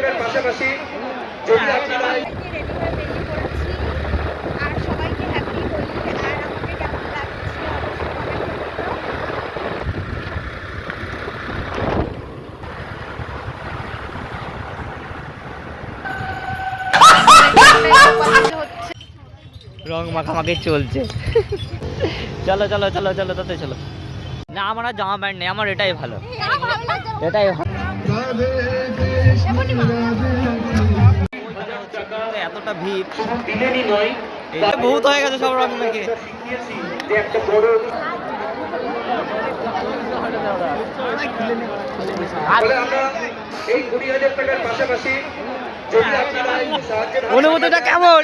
টাকার পাশাপাশি যদি আপনারা আর সবাইকে হ্যাপি হোলি। আর আমাকে কেমন লাগছে রং মাখামাখি চলছে। চলো চলো চলো চলো তাতে চলো। না আমার আর জামা প্যান্ট নেই, আমার এটাই ভালো, এটাই ভালো। এতটা ভিড় দিলেনই নয়, এটা বহুত হয়ে গেছে সব রং মেখে। শিখিয়েছি যে একটা বড় বলে আমরা এই 20,000 টাকার পাশাপাশি যদি আপনারা সাহায্যের হাত অনুভূতিটা কেমন?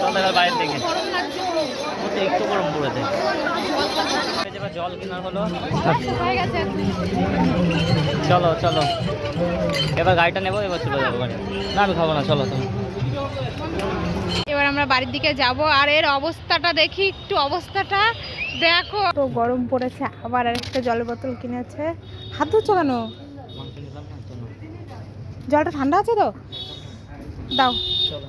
চল এবার বাইরের দিকে, একটু গরম পড়েছে। জল কেনার হলো, চলো চলো এবার গাড়িটা নেবো, এবার চলে যাবো গাড়ি। না আমি খাবো না, চলো তুমি। এবার আমরা বাড়ির দিকে যাব। আর এর অবস্থাটা দেখি, একটু অবস্থাটা দেখো, তো গরম পড়েছে। আবার আরেকটা জলের বোতল কিনেছে। হাত ধুচ্ছ কেন? জলটা ঠান্ডা আছে তো, দাও। চলো।